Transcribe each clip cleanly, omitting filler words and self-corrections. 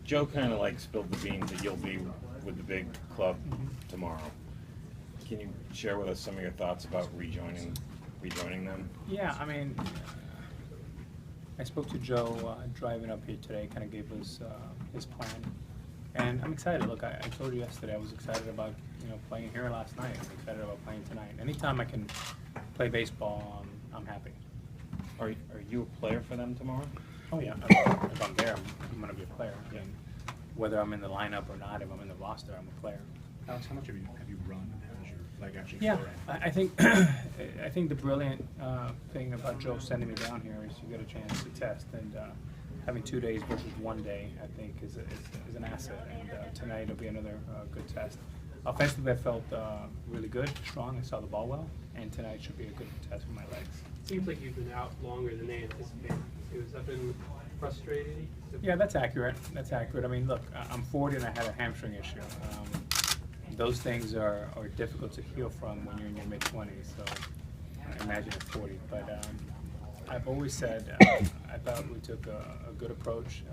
Joe kind of like spilled the beans that you'll be with the big club tomorrow. Can you share with us some of your thoughts about rejoining them? Yeah, I mean, I spoke to Joe driving up here today, kind of gave us his plan, and I'm excited. Look, I told you yesterday I was excited about playing here last night. I'm excited about playing tonight. Anytime I can play baseball, I'm happy. Are you a player for them tomorrow? Oh yeah, if I'm there, I'm going to be a player. I mean, whether I'm in the lineup or not, if I'm in the roster, I'm a player. Alex, how much have you run? How's your leg actually Yeah, feeling? I think the brilliant thing about Joe sending me down here is you get a chance to test, and having 2 days versus 1 day, I think, is an asset. And tonight will be another good test. Offensively, I felt really good, strong. I saw the ball well, and tonight should be a good test for my legs. Seems like you've been out longer than they anticipated. Has that been frustrating? Yeah, that's accurate. That's accurate. I mean, look, I'm 40 and I had a hamstring issue. Those things are difficult to heal from when you're in your mid-20s, so imagine at 40. But I've always said I thought we took a good approach.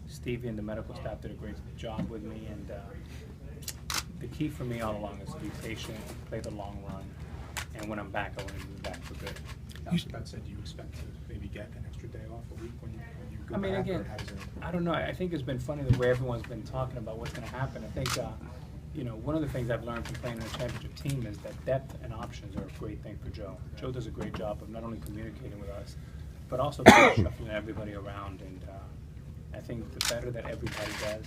Stevie and the medical staff did a great job with me, and the key for me all along is to be patient, play the long run, and when I'm back, I want to move back for good. That said, do you expect to maybe get an extra day off a week when you go I mean, back? again, I don't know. I think it's been funny the way everyone's been talking about what's going to happen. I think, one of the things I've learned from playing in a championship team is that depth and options are a great thing for Joe. Joe does a great job of not only communicating with us, but also shuffling everybody around. And I think the better that everybody does,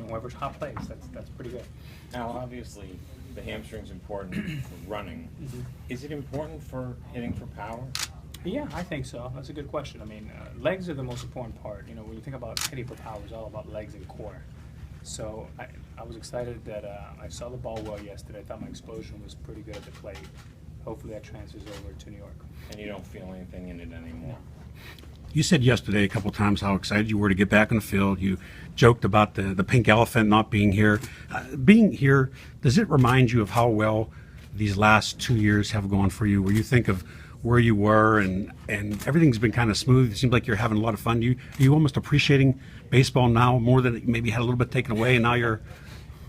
whoever's hot plays, that's pretty good. Now, obviously, the hamstring's important for running. Is it important for hitting for power? Yeah, I think so. That's a good question. I mean, legs are the most important part. When you think about hitting for power, it's all about legs and core. So I was excited that I saw the ball well yesterday. I thought my explosion was pretty good at the plate. Hopefully that transfers over to New York. And you don't feel anything in it anymore? No. You said yesterday a couple of times how excited you were to get back on the field. You joked about the pink elephant not being here. Being here, does it remind you of how well these last 2 years have gone for you, where you think of where you were and everything's been kind of smooth? It seems like you're having a lot of fun. Are you almost appreciating baseball now more than it maybe had a little bit taken away, and now you're...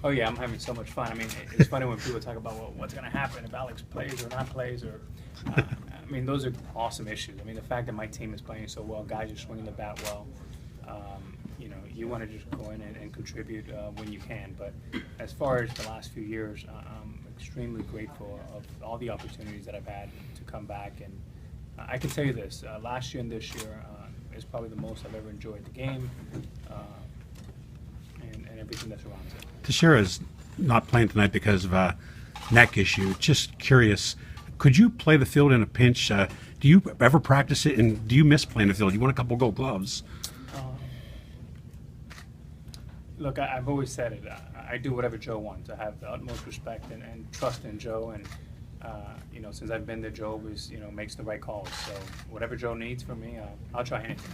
Oh yeah, I'm having so much fun. I mean, it's funny when people talk about, well, what's going to happen if Alex plays or not plays, or I mean, those are awesome issues. I mean, the fact that my team is playing so well, guys are swinging the bat well. You want to just go in and contribute when you can. But as far as the last few years, I'm extremely grateful of all the opportunities that I've had to come back. And I can tell you this: last year and this year is probably the most I've ever enjoyed the game. And everything that surrounds it. Teixeira's not playing tonight because of a neck issue. Just curious, could you play the field in a pinch? Do you ever practice it, and do you miss playing the field? You want a couple Gold Gloves. Look, I've always said it. I do whatever Joe wants. I have the utmost respect and trust in Joe, and since I've been there, Joe always makes the right calls. So whatever Joe needs from me, I'll try anything.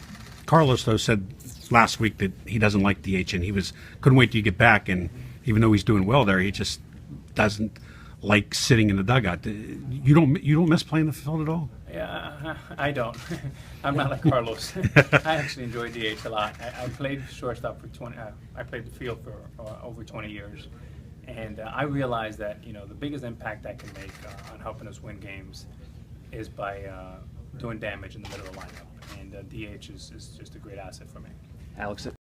Carlos, though, said last week that he doesn't like DH, and couldn't wait till you get back. And even though he's doing well there, he just doesn't like sitting in the dugout. You don't miss playing the field at all? Yeah, I don't. I'm not like Carlos. I actually enjoy DH a lot. I played shortstop for 20. I played the field for over 20 years, and I realized that the biggest impact I can make on helping us win games is by doing damage in the middle of the lineup. And DH is just a great asset for me. Alex,